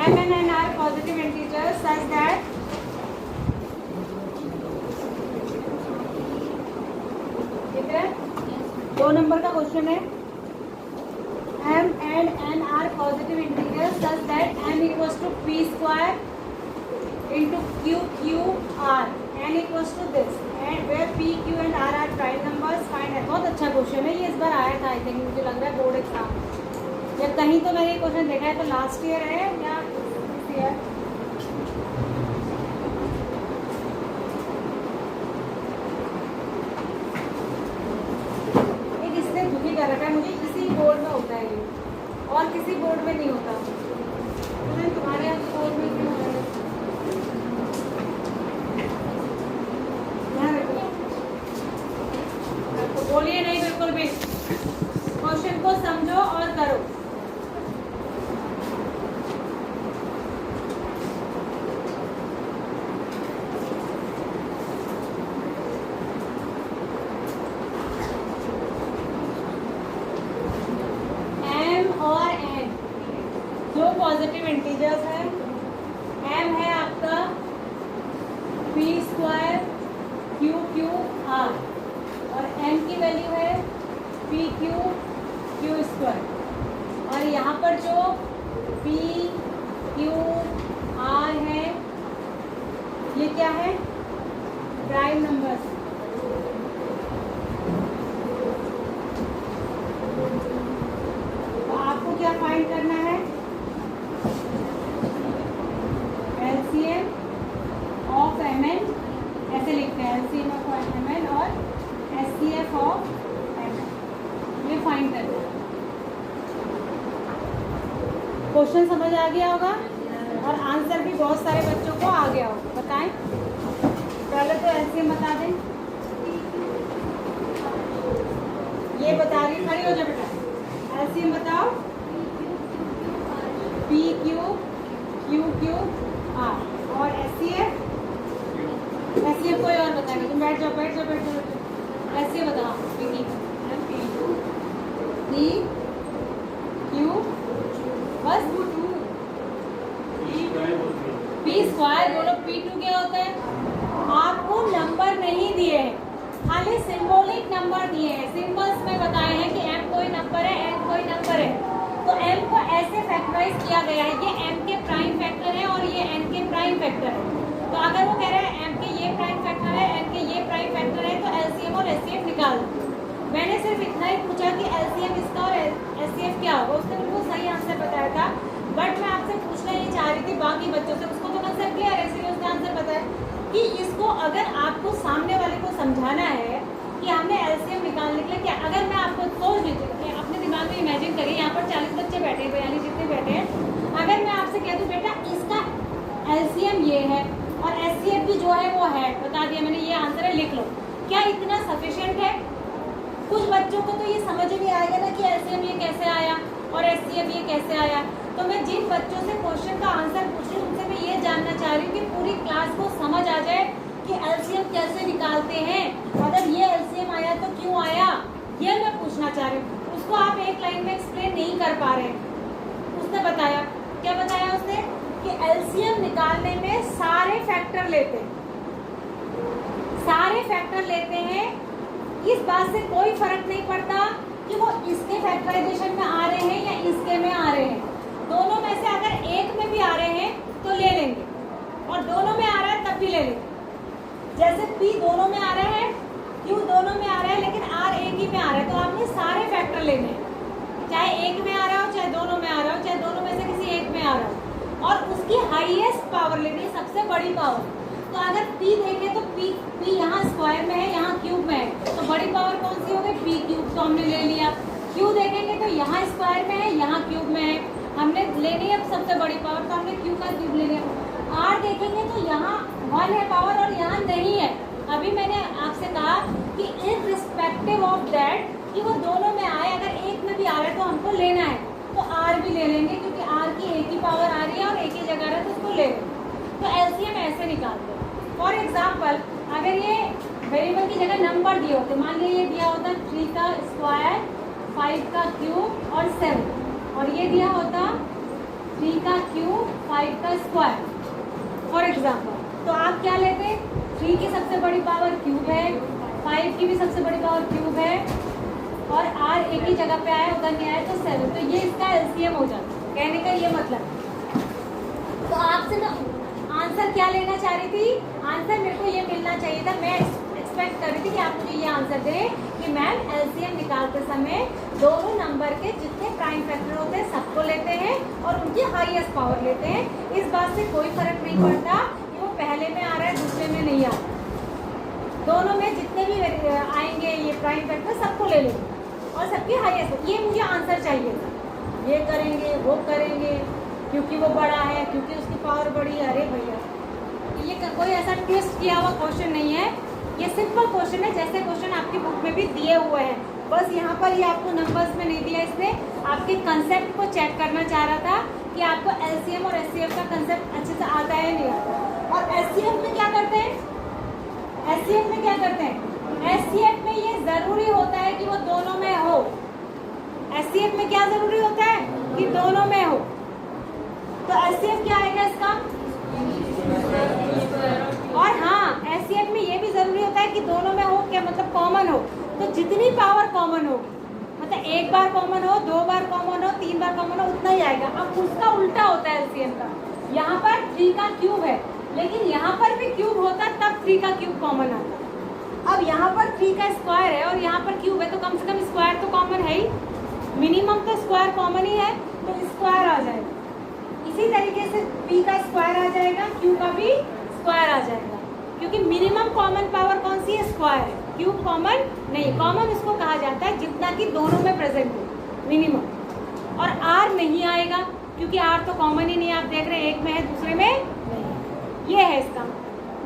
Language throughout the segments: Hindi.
M and N are positive integers such that ठीक है, 2 नंबर का क्वेश्चन है M and N are positive integers such that M equals to P square into Q R, N equals to this, and where P, Q and R are prime numbers, find है। बहुत अच्छा क्वेश्चन है ये, इस बार आया था आई थिंक, मुझे लग रहा है बोर्ड एग्जाम या कहीं तो मैंने ये क्वेश्चन देखा है, तो लास्ट ईयर है या इस ईयर। एक इसने दुखी कर रखा है मुझे, इसी बोर्ड में होता है ये और किसी बोर्ड में नहीं होता, तो तुम्हारे यहाँ के बोर्ड में क्यों है? तो बोलिए नहीं बिल्कुल भी, क्वेश्चन को समझो और करो। पॉजिटिव इंटीजर्स है, m है आपका p स्क्वायर q r और n की वैल्यू है p q स्क्वायर, और यहाँ पर जो p q r है ये क्या है? Prime numbers. तो आपको क्या फाइंड करना है? LCM ऑफ MN, ऐसे लिखते हैं LCM ऑफ MN और SCF ऑफ MN, ये फाइंड करना है। क्वेश्चन समझ आ गया होगा और आंसर भी बहुत सारे बच्चों को आ गया होगा। बताएं, पहले तो LCM बता दें। ये बता रही, खड़ी हो जाओ बेटा, LCM बताओ। PQ QQ R और SCF कोई और बताएगा? तुम बैठ जाओ SCF बताओ। P Q बस P स्क्वायर बोलो। P2 क्या होता है? आपको नंबर नहीं दिए हैं, खाली सिंबॉलिक नंबर दिए हैं। सिंबल्स में बताए हैं कि M कोई नंबर है, N कोई नंबर है, तो M को ऐसे फैक्टराइज किया गया है, ये M के प्राइम फैक्टर है और ये N के प्राइम फैक्टर है। तो अगर वो कह रहे हैं M के ये प्राइम फैक्टर है, N के ये प्राइम फैक्टर है, तो LCM और SCF निकाल दो। मैंने सिर्फ इतना ही पूछा कि LCM इसका और SCF क्या होगा, उसने बिल्कुल सही आंसर बताया था। बट मैं आपसे पूछना ये चाह रही थी बाकी बच्चों से, उसको तो कंसेप्ट क्लियर है, इसलिए उसने आंसर बताया कि इसको अगर आपको सामने वाले को समझाना है कि हमने LCM निकालने के लिए क्या, अगर मैं आपको सोच लीजिए, अपने दिमाग में इमेजिन करिए, यहाँ पर 40 बच्चे बैठे हैं, 42 जितने बैठे हैं, अगर मैं आपसे कह दूँ बेटा इसका LCM ये है और SCF भी जो है वो है, बता दिया मैंने, ये आंसर है, लिख लो, क्या इतना सफिशिएंट है? कुछ बच्चों को तो ये समझ नहीं आएगा ना कि LCM ये कैसे आया और SCF ये कैसे आया। तो मैं जिन बच्चों से क्वेश्चन का आंसर पूछ रही हूँ उनसे मैं ये जानना चाह रही हूँ कि पूरी क्लास को समझ आ जाए कि LCM कैसे निकालते हैं, अगर ये LCM आया तो क्यों आया, ये मैं पूछना चाह रही हूँ। उसको आप एक लाइन में एक्सप्लेन नहीं कर पा रहे। उसने बताया, क्या बताया उसने, कि LCM निकालने में सारे फैक्टर लेते हैं, इस बात से कोई फर्क नहीं पड़ता कि वो इसके फैक्टराइजेशन में आ रहे हैं या इसके में आ रहे हैं, दोनों में से अगर एक में भी आ रहे हैं तो ले लेंगे और दोनों में आ रहा है तब भी ले लेंगे। जैसे P दोनों में आ रहा है, Q दोनों में आ रहा है, लेकिन R एक ही में आ रहा है, तो आपने सारे फैक्टर लेने हैं, चाहे एक में आ रहा हो, चाहे दोनों में आ रहा हो, चाहे दोनों में से किसी एक में आ रहा हो, और उसकी हाईएस्ट पावर लेनी है, सबसे बड़ी पावर। तो अगर P देखें तो P यहाँ स्क्वायर में है, यहाँ क्यूब में है, तो बड़ी पावर कौन सी हो गई? P क्यूब, तो हमने ले लिया। Q देखेंगे तो यहाँ स्क्वायर में है, यहाँ क्यूब में है, हमने लेनी है सबसे बड़ी पावर, तो हमने Q का क्यूब ले लिया। R देखेंगे तो यहाँ 1 है पावर और यहाँ नहीं है। अभी मैंने आपसे कहा कि इररिस्पेक्टिव ऑफ दैट कि वो दोनों में आए, अगर एक में भी आ रहा है तो हमको लेना है, तो R भी ले लेंगे क्योंकि R की एक ही पावर आ रही है और एक ही जगह है, तो उसको ले लेंगे। तो LCM ऐसे निकालते हैं। फॉर एग्जाम्पल, अगर ये वेरिएबल की जगह नंबर दिए होते, मान लीजिए ये दिया होता 3 का स्क्वायर, 5 का क्यूब और 7, और ये दिया होता 3 का क्यूब 5 का स्क्वायर फॉर एग्जाम्पल। तो आप क्या लेते, 3 की सबसे बड़ी पावर क्यूब है, 5 की भी सबसे बड़ी पावर क्यूब है, और r एक ही जगह पे आया, उधर नहीं आया तो 7। तो ये इसका एलसीएम हो जाता है। कहने का ये मतलब, तो आपसे ना आंसर क्या लेना चाह रही थी, आंसर मेरे को ये मिलना चाहिए था। मैं एक्सपेक्ट कर रही थी कि आप मुझे ये आंसर दें कि मैम एलसीएम निकालते समय दोनों नंबर के जितने प्राइम फैक्टर होते हैं सबको लेते हैं और उनकी हाईएस्ट पावर लेते हैं। इस बात से कोई फर्क नहीं पड़ता कि वो पहले में आ रहा है दूसरे में नहीं आ रहा, दोनों में जितने भी आएंगे ये प्राइम फैक्टर सबको ले लेंगे और सबकी हाईएस्ट। ये मुझे आंसर चाहिए था। ये करेंगे वो करेंगे क्योंकि वो बड़ा है, क्योंकि उसकी पावर बड़ी है। अरे भैया, ये कोई ऐसा ट्विस्ट किया हुआ क्वेश्चन नहीं है, ये सिंपल क्वेश्चन है जैसे क्वेश्चन आपकी बुक में भी दिए हुए हैं। बस यहाँ पर ये आपको नंबर्स में नहीं दिया, इसने आपके कंसेप्ट को चेक करना चाह रहा था कि आपको एलसीएम और एचसीएफ का कंसेप्ट अच्छे से आता है नहीं आता। और एचसीएफ में क्या करते हैं, एचसीएफ में क्या करते हैं, एचसीएफ में ये जरूरी होता है कि वो दोनों में हो। एचसीएफ में क्या जरूरी होता है कि दोनों में हो। तो एचसीएफ क्या आएगा इसका, और हाँ एचसीएफ में ये भी जरूरी होता है कि दोनों में हो, क्या मतलब कॉमन हो। तो जितनी पावर कॉमन होगी, मतलब एक बार कॉमन हो, 2 बार कॉमन हो, 3 बार कॉमन हो, उतना ही आएगा। अब उसका उल्टा होता है एलसीएम का। यहाँ पर 3 का क्यूब है, लेकिन यहाँ पर भी क्यूब होता तब 3 का क्यूब कॉमन आता। अब यहाँ पर 3 का स्क्वायर है और यहाँ पर क्यूब है, तो कम से कम स्क्वायर तो कॉमन है ही, मिनिमम तो स्क्वायर कॉमन ही है, तो स्क्वायर आ जाएगा। इसी तरीके से p का स्क्वायर आ जाएगा, q का भी स्क्वायर आ जाएगा, क्योंकि मिनिमम कॉमन पावर कौन सी है, स्क्वायर है। क्यूब कॉमन नहीं, कॉमन उसको कहा जाता है जितना कि दोनों में प्रेजेंट हो मिनिमम। और r नहीं आएगा क्योंकि r तो कॉमन ही नहीं, आप देख रहे हैं एक में है दूसरे में नहीं। ये है इसका,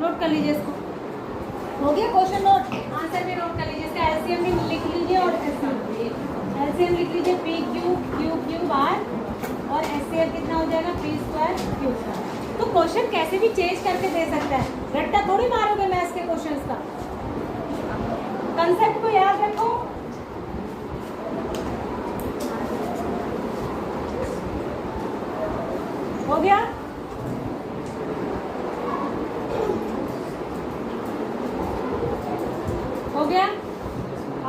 नोट कर लीजिए इसको। हो गया क्वेश्चन नोट, आंसर भी नोट कर लीजिए। इसका एलसीएम भी लिख लीजिए और एलसीएम लिख लीजिए, p cube cube cube r, और एचसीएफ कितना हो जाएगा, पी स्क्वायर क्यूब। तो क्वेश्चन कैसे भी चेंज करके दे सकता है, रट्टा थोड़ी मारोगे मैथ्स के क्वेश्चंस का। कंसेप्ट को याद रखो। हो गया, हो गया,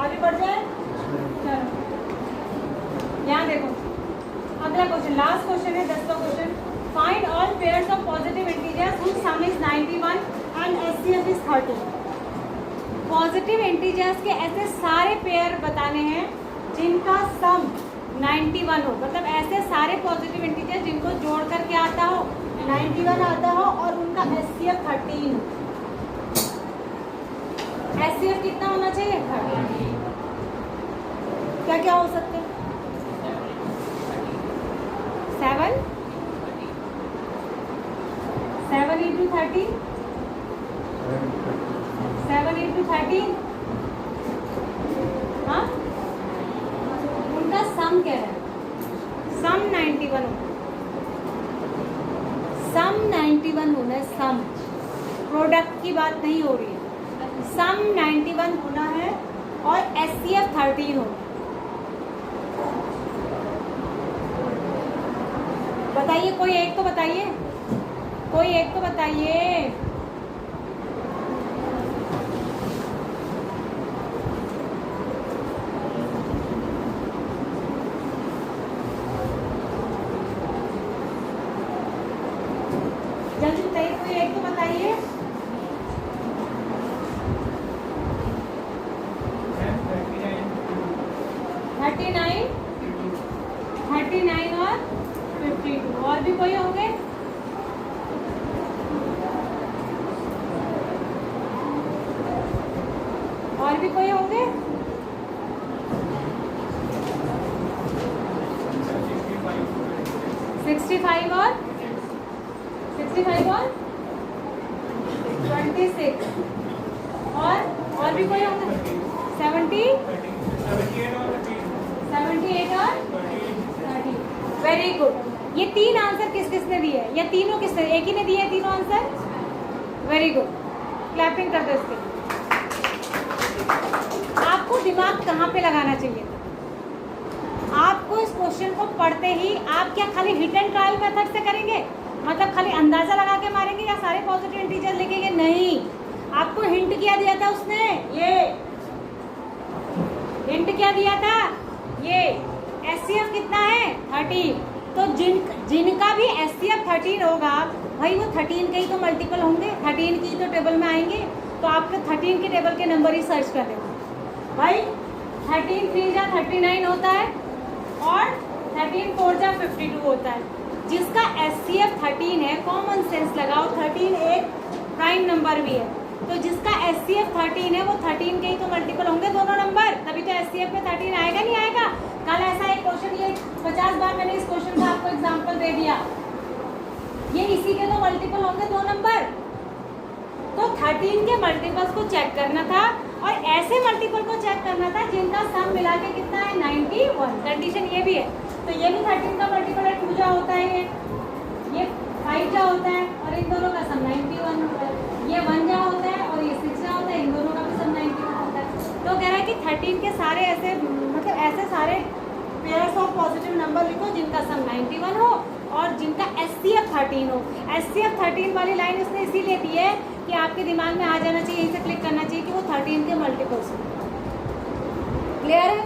आगे बढ़ जाए। चलो यहाँ देखो, अगला क्वेश्चन, लास्ट क्वेश्चन है 10वां question. Find all pairs of positive integers which sum is 91 and HCF is 30। Positive integers के ऐसे सारे पेयर बताने हैं जिनका सम 91 हो, मतलब ऐसे सारे पॉजिटिव इंटीजर जिनको जोड़ करके आता हो 91 आता हो और उनका एचसीएफ 13 हो। एचसीएफ कितना होना चाहिए, 30। क्या क्या हो सकते हैं, 7 into 13, 7 into 13, हाँ उनका सम क्या है, सम 91 होना, सम 91 होना है, सम प्रोडक्ट की बात नहीं हो रही है, सम 91 होना है और एचसीएफ 13 होना। बताइए, कोई एक तो बताइए, कोई एक तो बताइए। जल्दी बताइए, कोई एक तो बताइए। थर्टी नाइन और 52, और भी कोई होंगे, और भी कोई होंगे, 65 और 26, और भी कोई होंगे, 78 और 30। Very good. ये 3 आंसर किस किस ने दिए, या तीनों किसने, एक ही ने दिए तीनों आंसर। वेरी गुड, क्लैपिंग कर दो इसके। आपको दिमाग कहाँ पे लगाना चाहिए था, आपको इस क्वेश्चन को पढ़ते ही आप क्या खाली हिट एंड ट्रायल मेथड से करेंगे, मतलब खाली अंदाजा लगा के मारेंगे या सारे पॉजिटिव इंटीजर लिखेंगे? नहीं, आपको हिंट क्या दिया था उसने, ये हिंट क्या दिया था, ये एचसीएफ कितना है 13, तो जिनका भी एचसीएफ 13 होगा भाई वो 13 के ही तो मल्टीपल होंगे, 13 की तो टेबल में आएंगे, तो आपके 13 के टेबल के नंबर ही सर्च कर देंगे भाई। 13 3 जा 39 होता है और 13 4 जा 52 होता है। जिसका एचसीएफ 13 है, कॉमन सेंस लगाओ, 13 एक प्राइम नंबर भी है, तो जिसका एचसीएफ 13 है वो 13 के ही तो मल्टीपल होंगे दोनों नंबर, तभी तो एचसीएफ में 13 आएगा, नहीं आएगा? कल ऐसा एक क्वेश्चन, ये 50 बार मैंने इस क्वेश्चन का आपको एग्जांपल दे दिया, ये इसी के तो मल्टीपल होंगे दो नंबर, तो 13 के मल्टीपल्स को चेक करना था और ऐसे मल्टीपल को चेक करना था जिनका सम मिला के कितना है 91। कंडीशन ये भी है, तो ये भी 13 का मल्टीपल है, 2 जा होता है, ये 5 जा होता है और इन दोनों का सम 91 होता है, ये 1 जा होता है और ये 6 जा होता है, इन दोनों का भी सम 91 होता है। तो कह रहा है कि 13 के सारे ऐसे, मतलब ऐसे सारे पेयर्स ऑफ पॉजिटिव नंबर लिखो जिनका सम 91 हो और जिनका एचसीएफ 13 हो। एचसीएफ 13 वाली लाइन उसने इसीलिए दी है कि आपके दिमाग में आ जाना चाहिए, यहीं से क्लिक करना चाहिए कि वो 13 के मल्टीपल्स हो। क्लियर है?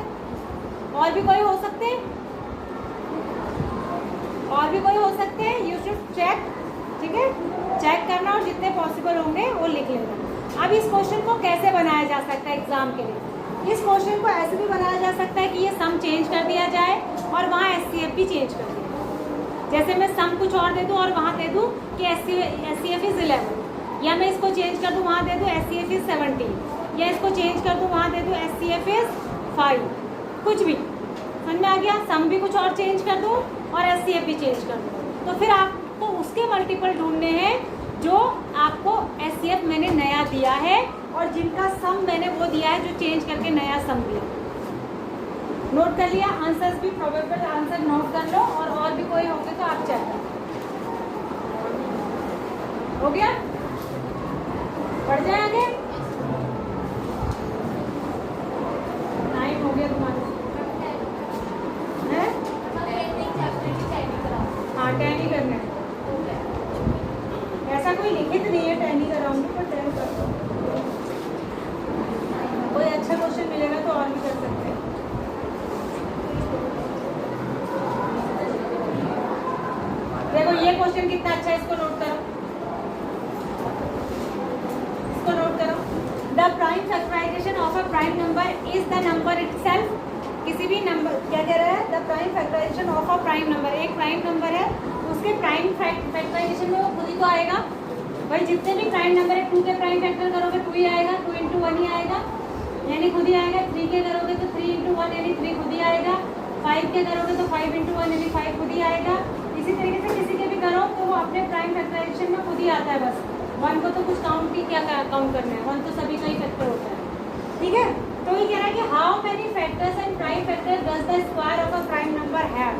और भी कोई हो सकते हैं, और भी कोई हो सकते हैं, यू शुड चेक, ठीक है, चेक करना और जितने पॉसिबल होंगे वो लिख लेना। अब इस क्वेश्चन को कैसे बनाया जा सकता है एग्जाम के लिए? इस क्वेश्चन को ऐसे भी बनाया जा सकता है कि ये सम चेंज कर दिया जाए और वहाँ एचसीएफ भी चेंज कर दिया, जैसे मैं सम कुछ और दे दूँ और वहाँ दे दूँ कि एचसीएफ इज 11, या मैं इसको चेंज कर दूँ वहाँ दे दूँ एचसीएफ इज 17, या इसको चेंज कर दूँ वहाँ दे दूँ एचसीएफ इज 5, कुछ भी समझ में आ गया? सम भी कुछ और चेंज कर दूँ और एचसीएफ भी चेंज कर दूँ, तो फिर आपको उसके मल्टीपल ढूंढने हैं जो आपको एचसीएफ मैंने नया दिया है और जिनका सम मैंने वो दिया है जो चेंज करके नया सम दिया। नोट कर लिया? आंसर्स भी प्रोबेबल आंसर नोट कर लो और भी कोई होंगे तो आप चेक करो। हो गया? बढ़ जाए आगे? टाइम हो गया तुम्हारा? है? हाँ, टैली करना है। ऐसा कोई लिखित नहीं है टैली कराऊंगी, पर टैली कर दो। कोई अच्छा क्वेश्चन मिलेगा तो और भी कर सकते हैं। देखो ये क्वेश्चन कितना अच्छा है, इसको नोट करो, इसको नोट करो। The prime factorisation of a prime number is the number itself. किसी भी नंबर, क्या कह रहा है? The prime factorisation of a prime number, एक प्राइम नंबर है उसके प्राइम फैक्टराइजेशन में वो खुद ही तो आएगा भाई। जितने भी प्राइम नंबर है 2 के प्राइम फैक्टर करोगे 2 ही आएगा, 2 × 1 ही आएगा यानी खुद ही आएगा। 3 के करोगे तो 3 × 1 यानी 3 खुद ही आएगा। 5 के करोगे तो 5 × 1 यानी 5 खुद ही आएगा। इसी तरीके से किसी के भी करो तो वो अपने प्राइम फैक्टराइजेशन में खुद ही आता है बस। 1 को तो कुछ काउंट भी क्या काउंट करना है, 1 तो सभी का ही फैक्टर होता है, ठीक है। तो ये कह रहा है कि how many factors and prime factor does the square of a prime number have.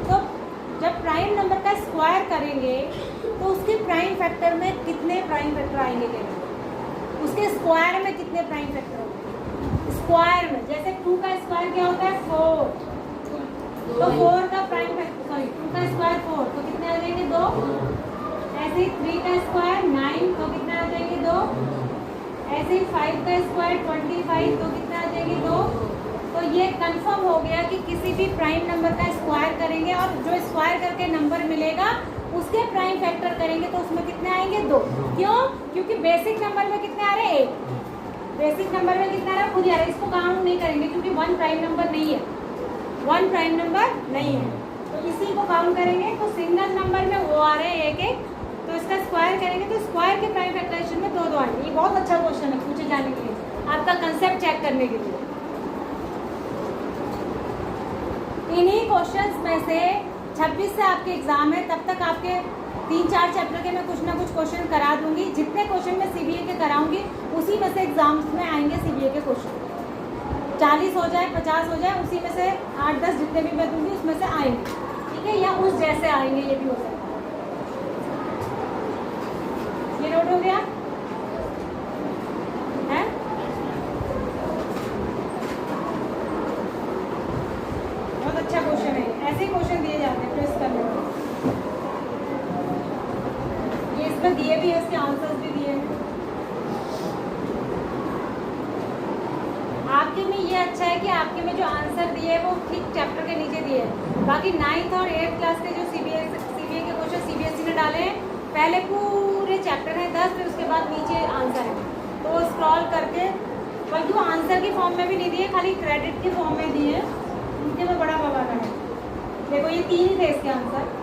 तो जब प्राइम नंबर का स्क्वायर करेंगे तो उसके प्राइम फैक्टर में कितने प्राइम फैक्टर आएंगे, कहेंगे उसके स्क्वायर में कितने प्राइम फैक्टर होंगे। स्क्वायर में जैसे 2 का स्क्वायर क्या होता है 4, तो 4 का प्राइम फैक्टर, सॉरी 2 का स्क्वायर 4 तो कितने आ जाएंगे 2। ऐसे ही 3 का स्क्वायर 9 तो कितने आ जाएंगे 2। ऐसे ही 5 का स्क्वायर 25 तो कितने आ जाएंगे 2। तो ये कंफर्म हो गया कि किसी भी प्राइम नंबर का स्क्वायर करेंगे और जो स्क्वायर करके नंबर मिलेगा उसके प्राइम फैक्टर करेंगे तो उसमें कितने आएंगे 2। क्यों? क्योंकि बेसिक नंबर में कितने आ रहे हैं 1, बेसिक नंबर में कितना आ रहा है खुद ही आ रहा है। इसको काउंट नहीं करेंगे क्योंकि 1 प्राइम नंबर नहीं है, 1 प्राइम नंबर नहीं है, तो इसी को काउंट करेंगे। तो सिंगल नंबर में वो आ रहे हैं 1, तो इसका स्क्वायर करेंगे तो स्क्वायर के प्राइम फैक्टराइजेशन में 2 आएंगे। ये बहुत अच्छा क्वेश्चन है पूछे जाने के लिए, आपका कंसेप्ट चेक करने के लिए। इन्हीं क्वेश्चंस में से 26 से आपके एग्जाम है, तब तक आपके 3-4 चैप्टर के मैं कुछ ना कुछ क्वेश्चन करा दूंगी। जितने क्वेश्चन मैं सीबीए के कराऊंगी उसी में से एग्जाम्स में आएंगे सीबीए के क्वेश्चन। 40 हो जाए 50 हो जाए उसी में से 8-10 जितने भी मैं दूंगी उसमें से आएंगे, ठीक है, या उस जैसे आएंगे, ये भी हो सकता है। ये नोट हो गया है? इसमें दिए भी है, इसके आंसर्स भी दिए हैं। आपके में ये अच्छा है कि आपके में जो आंसर दिए है वो ठीक चैप्टर के नीचे दिए है। बाकी 9th और 8th क्लास के जो सीबीए के क्वेश्चन सीबीएसई ने डाले हैं, पहले पूरे चैप्टर है 10, फिर उसके बाद नीचे आंसर है, तो वो स्क्रॉल करके, बल्कि वो आंसर की फॉर्म में भी नहीं दिए, खाली क्रेडिट के फॉर्म में दिए, उनके में बड़ा बवाना है। देखो ये 3 ही थे इसके आंसर।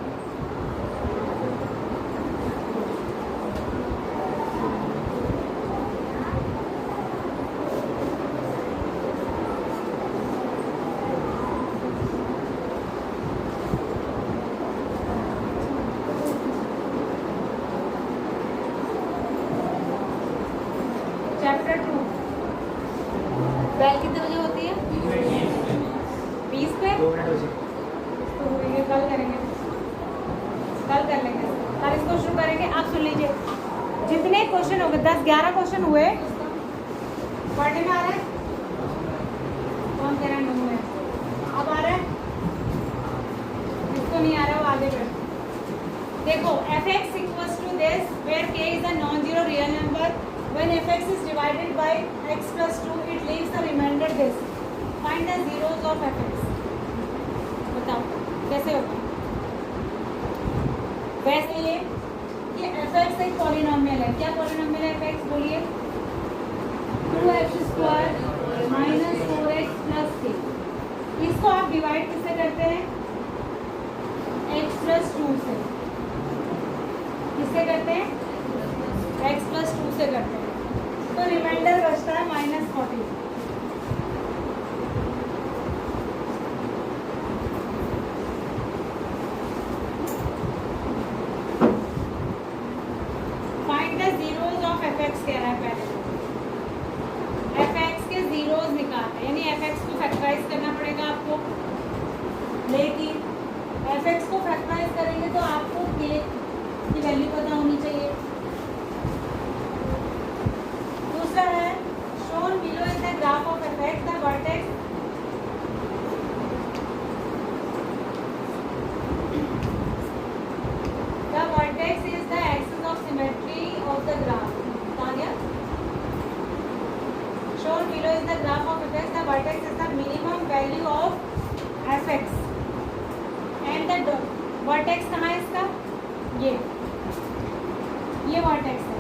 चैप्टर 2 बेल कितने बजे होती है? 20 पे तो ये कल करेंगे, कल कर लेंगे, कल इसको शुरू करेंगे। आप सुन लीजिए, जितने क्वेश्चन हो गए 10-11 क्वेश्चन हुए, पढ़ने में आ रहा है? कौन कह रहा है नहीं हुए? अब आ रहा है? जिसको नहीं आ रहा वो आगे बढ़े। देखो fx equals to this where k is a non-zero real number. When fx is divided by x plus 2, it leaves the remainder this. Find the zeros of fx. बताओ कैसे होगा? वैसे ये कि fx एक पॉलिनोमियल है। क्या पॉलिनोमियल है fx? बोलिए। 2x² minus 4x plus 3। इसको आप डिवाइड किससे करते हैं? x प्लस 2 से। किससे करते हैं? x प्लस 2 से करते हैं। तो रिमाइंडर बचता है -40। Find the zeros of fx कह रहा है पहले। fx के जीरोज निकालना, यानी fx को फैक्टराइज करना पड़ेगा आपको, लेकिन fx को फैक्टराइज करेंगे तो आपको k की वैल्यू पता होनी चाहिए। दूसरा है shown below is the graph of fx, the vertex is the axis of symmetry of the graph. कहा गया? Shown below is the graph of fx, the vertex is the minimum value of fx and the vertex कहाँ है इसका? ये वर्टेक्स है,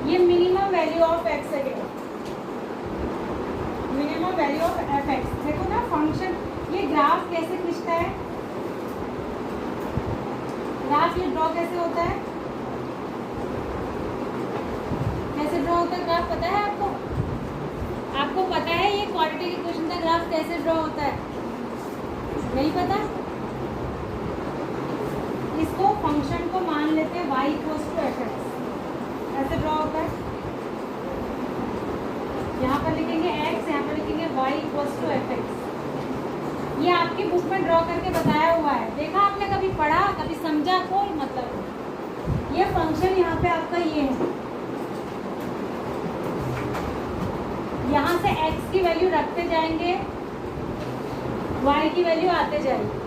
ये मिनिमम वैल्यू ऑफ एक्स है, minimum value of f x. देखो ना फंक्शन, ये ग्राफ कैसे खींचता है? ग्राफ ये ड्रॉ कैसे होता है? कैसे ड्रॉ होता है ग्राफ पता है आपको? आपको पता है ये क्वाड्रेटिक इक्वेशन का ग्राफ कैसे ड्रॉ होता है? नहीं पता? इसको फंक्शन को मान लेते हैं y equals to f x, ऐसे ड्रॉ होता है। यहाँ पर लिखेंगे x, यहाँ पर लिखेंगे y equals to f x. ये आपकी बुक में ड्रॉ करके बताया हुआ है, देखा आपने? कभी पढ़ा, कभी समझा? कोई मतलब नहीं। ये फंक्शन यहाँ पे आपका ये है, यहाँ से x की वैल्यू रखते जाएंगे, y की वैल्यू आते जाएगी,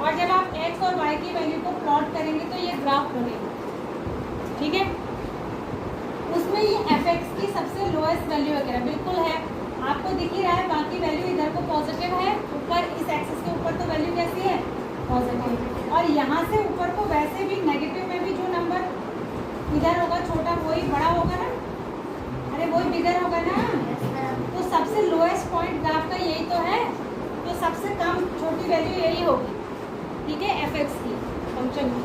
और जब आप x और y की वैल्यू को प्लॉट करेंगे तो ये ग्राफ बनेगा। ठीक है? उसमें ये fx की सबसे लोएस्ट वैल्यू वगैरह बिल्कुल है, आपको दिख ही रहा है। बाकी वैल्यू इधर को पॉजिटिव है, ऊपर इस एक्सिस के ऊपर तो वैल्यू कैसी है? पॉजिटिव। और यहाँ से ऊपर को वैसे भी नेगेटिव में भी जो नंबर इधर होगा छोटा वही बड़ा होगा ना, अरे वही बिगर होगा ना। तो सबसे लोएस्ट पॉइंट ग्राफ का यही तो है, तो सबसे कम छोटी वैल्यू यही होगी। ठीक है? एफ एक्स की फंक्शन की,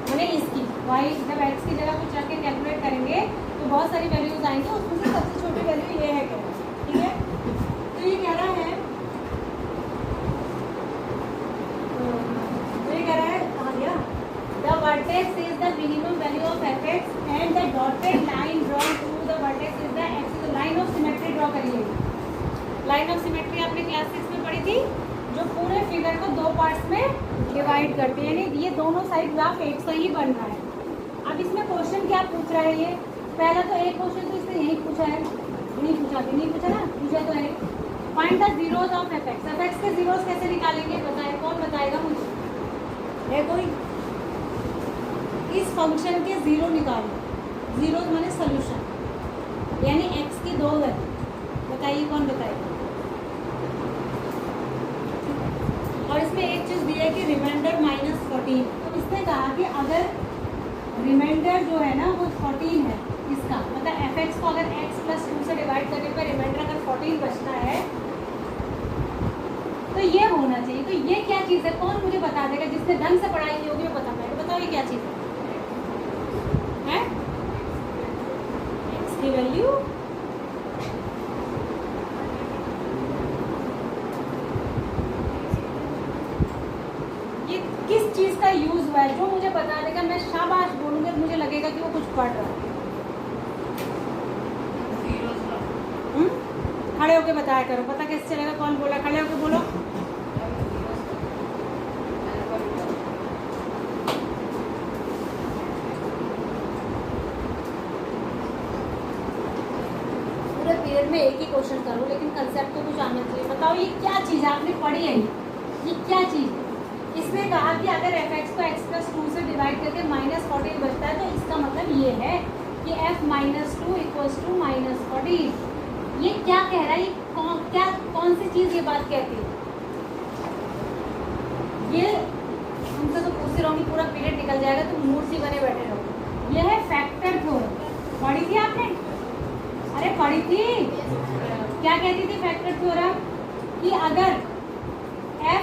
मैंने इसकी वाई जब एक्स की जगह कुछ जाके कैलकुलेट करेंगे तो बहुत सारी वैल्यूज आएंगे, उसमें से सबसे छोटी वैल्यू ये है क्या? ठीक है? तो ये कह रहा है, तो ये कह रहा है कहाँ गया? The vertex is the minimum value of f x and the dotted line drawn to the vertex is the axis. Line of symmetry draw करिए। लाइन ऑफ सिमेट्री आपने क्लास 6 में पढ़ी थी, जो पूरे फिगर को दो पार्ट्स में डिवाइड करते हैं, यानी ये दोनों साइड ग्राफ एक से ही बन रहा है। अब इसमें क्वेश्चन क्या पूछ रहा है? ये पहला तो एक क्वेश्चन तो इसने यही पूछा है, नहीं पूछा ना, पूछा तो है find the zeros of f x. F x के जीरोज कैसे निकालेंगे बताए? कौन बताएगा मुझे? है कोई? इस फंक्शन के जीरो निकालो, जीरो माने सोल्यूशन, यानी x की दो वैल्यू। बताइए कौन बताएगा? और इसमें एक चीज दी है कि रिमाइंडर -14। तो इसने कहा कि अगर रिमाइंडर जो है ना वो 14 है इसका, मतलब fx को अगर x + 2 से डिवाइड करने पर रिमाइंडर अगर 14 बचता है तो ये होना चाहिए। तो ये क्या चीज़ है, कौन मुझे बता देगा? जिसने ढंग से पढ़ाई की होगी वो बता पाएगा। बताओ ये क्या चीज़ है? x की वैल्यू ये किस चीज़ का यूज हुआ है, जो मुझे बता देगा मैं शाबाश बोलूँगी, मुझे लगेगा कि वो कुछ पढ़ रहा है। खड़े होके बताया करो, पता कैसे चलेगा कौन बोला? खड़े होके बोलो। पूरे पीरियड में एक ही क्वेश्चन करो, लेकिन कंसेप्ट तो कुछ आना चाहिए। बताओ ये क्या चीज़ है, आपने पढ़ी है ये क्या चीज़ है? इसने कहा कि अगर fx को x + 2 से डिवाइड करके -14 बचता है तो इसका मतलब ये है कि f - 2 = -14। ये क्या कह रहा है? ये कौन सी चीज़ ये बात कहती है? ये उनसे तो पूछती रहूँगी, पूरा पीरियड निकल जाएगा, तो मूर्ति बने बैठे रहो। ये है फैक्टर थ्योरम। पढ़ी थी आपने? अरे पढ़ी थी। क्या कहती थी फैक्टर थ्योरम? कि अगर fa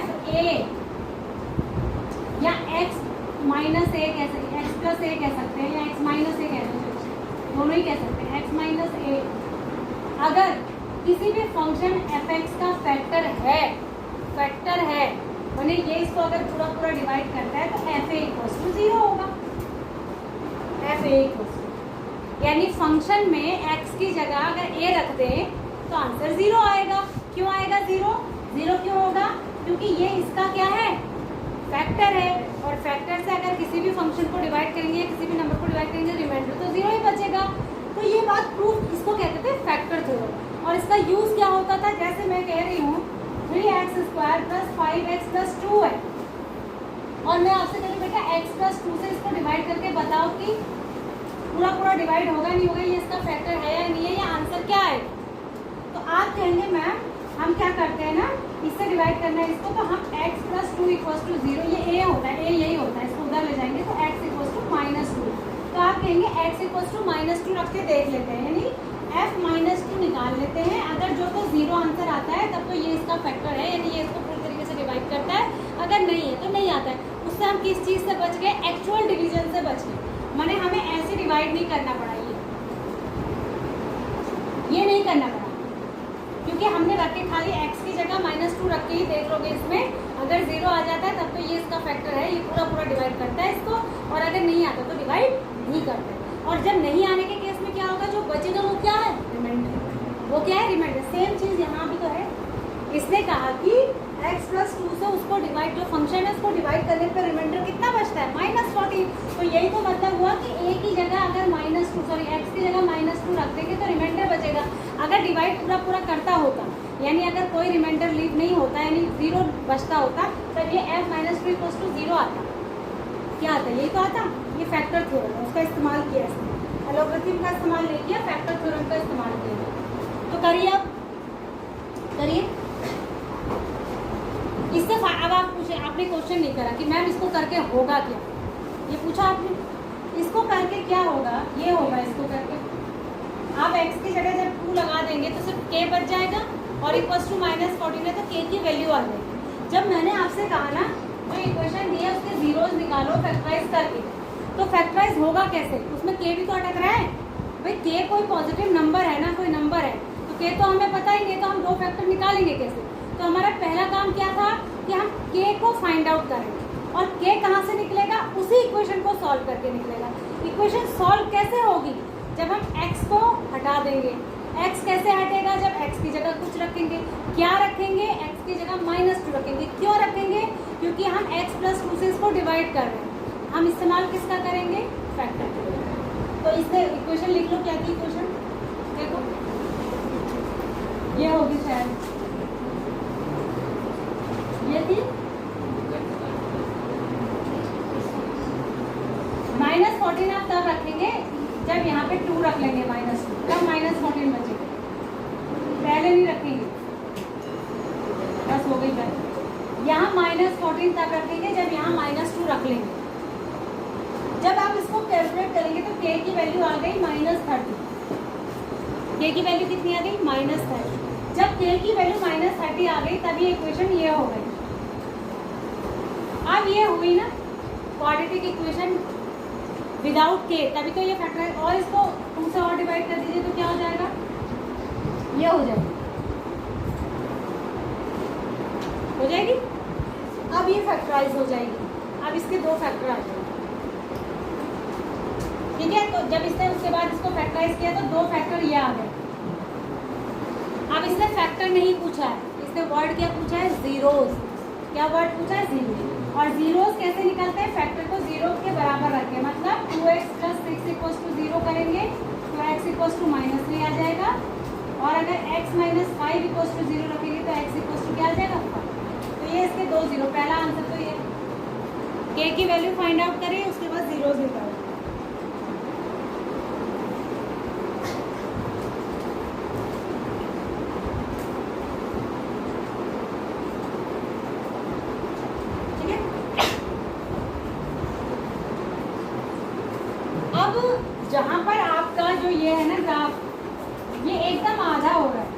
या x - a कह सकते हैं, x + a कह सकते हैं, या x - a कह सकते हैं, दोनों ही कह सकते हैं, x - a अगर किसी भी फंक्शन fx का फैक्टर है माने ये इसको अगर पूरा डिवाइड करता है तो fa = 0 होगा। fa यानी फंक्शन में x की जगह अगर a रख दें तो आंसर 0 आएगा। क्यों आएगा 0? 0 क्यों होगा? क्योंकि ये इसका क्या है? फैक्टर है। और फैक्टर से अगर किसी भी फंक्शन को डिवाइड करेंगे, किसी भी नंबर को डिवाइड करेंगे, रिमाइंडर तो 0 ही बचेगा। तो ये बात प्रूफ, इसको कहते थे फैक्टर थ्योरम। और इसका यूज क्या होता था? जैसे मैं कह रही हूँ 3x² + 5x + 2 है, और मैं आपसे कह रही हूँ बेटा x + 2 से इसको डिवाइड करके बताओ कि पूरा डिवाइड होगा नहीं होगा, ये इसका फैक्टर है या नहीं है, या आंसर क्या है? तो आप कहेंगे मैम हम क्या करते हैं ना, इससे डिवाइड करना है इसको, तो हम x + 2 = 0, ये a होता है, a यही होता है, इसको उधर ले जाएंगे तो x = -2। तो आप कहेंगे x = -2 रख के देख लेते हैं, यानी f - 2 निकाल लेते हैं। अगर जो तो 0 आंसर आता है तब तो ये इसका फैक्टर है, यानी ये इसको पूरी तरीके से डिवाइड करता है। अगर नहीं है तो नहीं आता है। उससे हम किस चीज़ से बच गए? एक्चुअल डिवीजन से बच गए। माने हमें ऐसे डिवाइड नहीं करना पड़ा, ये नहीं करना पड़ा, क्योंकि हमने रखे खाली x की जगह -2 रख के ही देख लोगे। इसमें अगर 0 आ जाता है तब तो ये इसका फैक्टर है, ये पूरा डिवाइड करता है इसको, और अगर नहीं आता तो डिवाइड नहीं करता है। और जब नहीं आने के केस में क्या होगा? जो बचेगा वो क्या है? रिमाइंडर। वो क्या है? रिमाइंडर। सेम चीज़ यहाँ भी तो है। इसने कहा कि x + 2 से उसको डिवाइड, जो फंक्शन है उसको डिवाइड करने पर रिमाइंडर कितना बचता है? -14। तो यही तो मतलब हुआ कि a की जगह अगर x की जगह -2 रख देंगे तो रिमाइंडर बचेगा। अगर डिवाइड पूरा करता होता, यानी अगर कोई रिमाइंडर लीव नहीं होता, यानी 0 बचता होता, तब ये f - 2 = 0 आता। क्या आता? यही तो आता। ये फैक्टर थ्योरम है, उसका इस्तेमाल किया इसने। एलोग्राथिम का इस्तेमाल नहीं किया, फैक्टर थ्योरम का इस्तेमाल किया। तो करिए, अब करिए इससे। अब आप पूछे, आपने क्वेश्चन नहीं करा कि मैम इसको करके होगा क्या, ये पूछा आपने। इसको करके क्या होगा? ये होगा इसको करके, आप x की जगह जब 2 लगा देंगे तो सिर्फ k बच जाएगा, और = -14 है तो k की वैल्यू आ जाएगी। जब मैंने आपसे कहा ना जो इक्वेशन दी है उसके जीरोज निकालो फैक्टराइज करके, तो फैक्टराइज होगा कैसे? उसमें k भी तो अटक रहा है भाई। k कोई पॉजिटिव नंबर है ना, कोई नंबर है तो k तो हमें पता ही नहीं, तो हम 2 फैक्टर निकालेंगे कैसे? तो हमारा पहला काम क्या था कि हम k को फाइंड आउट करेंगे, और k कहाँ से निकलेगा? उसी इक्वेशन को सॉल्व करके निकलेगा। इक्वेशन सॉल्व कैसे होगी? जब हम x को हटा देंगे। x कैसे हटेगा? जब x की जगह कुछ रखेंगे। क्या रखेंगे? x की जगह -2 रखेंगे। क्यों रखेंगे? क्योंकि हम x + 2 से इसको डिवाइड कर रहे हैं। हम इस्तेमाल किसका करेंगे? फैक्टर। तो इससे इक्वेशन लिख लो। क्या थी इक्वेशन? देखो ये होगी शायद, ये थी -14 आप तब रखेंगे जब यहाँ पे 2 रख लेंगे -2, तब -14 बचेगा, पहले नहीं रखेंगे। बस हो गई बात। यहाँ -14 तब रखेंगे जब यहाँ -2 रख लेंगे। जब आप इसको कैलकुलेट करेंगे तो k की वैल्यू आ गई -30। k की वैल्यू कितनी आ गई? -30। जब k की वैल्यू -30 आ गई तब ये इक्वेशन ये हो गई। अब ये हुई ना क्वाड्रेटिक इक्वेशन विदाउट k, तभी तो ये फैक्टराइज। और इसको 2 से और डिवाइड कर दीजिए तो क्या हो जाएगा? ये हो जाएगी, हो जाएगी। अब ये फैक्टराइज हो जाएगी। अब इसके 2 फैक्टर आ जाएंगे, ठीक है। तो जब इसने उसके बाद इसको फैक्टराइज किया तो 2 फैक्टर ये आ गए। अब इसने फैक्टर नहीं पूछा है, इसने वर्ड क्या पूछा है? जीरोस। क्या वर्ड पूछा है? जीरो। और जीरोस कैसे निकालते हैं? फैक्टर को 0 के बराबर रखें, मतलब 2x + 6 = 0 करेंगे तो x = -3 आ जाएगा। और अगर x - 5 = 0 रखेंगे तो x = क्या आ जाएगा? 5। तो ये इसके 2 जीरो। पहला आंसर तो ये k की वैल्यू फाइंड आउट करिए, उसके बाद जीरोस निकालिए। जहाँ पर आपका जो ये है ना ग्राफ, ये एकदम आधा हो रहा है,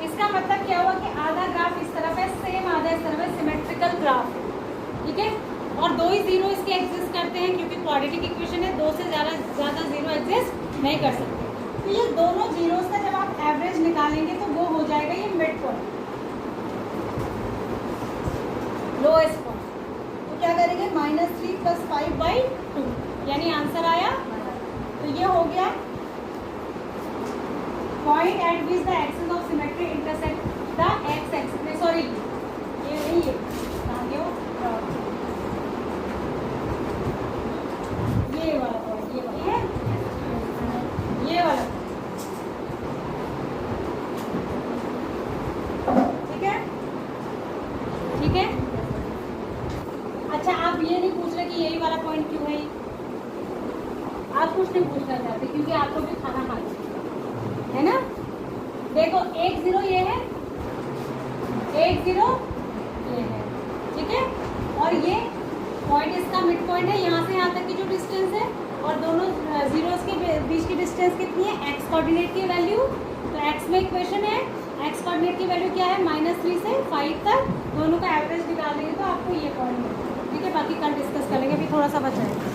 इसका मतलब क्या हुआ कि आधा ग्राफ इस तरफ है, सेम आधा इस तरफ है, सिमेट्रिकल ग्राफ है, ठीक है। और 2 ही जीरो इसके एग्जिस्ट करते हैं क्योंकि क्वाड्रेटिक इक्वेशन है, 2 से ज़्यादा जीरो एग्जिस्ट नहीं कर सकते। तो ये दोनों जीरोस का जब आप एवरेज निकालेंगे तो वो हो जाएगा ये मिड पॉइंट, लोएस्ट पॉइंट। तो क्या करेंगे? -3 + 5/2, यानी आंसर आया। तो ये हो गया point eight which the axis of symmetry intersect the x axis. Sorry, ये नहीं है, कहाँ गया वो? ये वाला पॉइंट, ये वाला, ये वाला, ठीक है, ठीक है। अच्छा, आप ये नहीं पूछ रहे कि यही वाला पॉइंट क्यों है? आप कुछ नहीं पूछना चाहते क्योंकि आपको भी खाना खाना है ना। देखो 1 0 ये है, 1 0 ये है, ठीक है। और ये पॉइंट इसका मिड पॉइंट है, यहाँ से यहाँ तक की जो डिस्टेंस है, और दोनों जीरोस के बीच की डिस्टेंस कितनी है? एक्स कोऑर्डिनेट की वैल्यू। तो एक्स में इक्वेशन है, एक्स कोऑर्डिनेट की वैल्यू क्या है? -3 से 5 तक। दोनों का एवरेज निकाल देंगे तो आपको ये पॉइंट मिलेगा, ठीक है। बाकी कल डिस्कस करेंगे, अभी थोड़ा सा बचा है।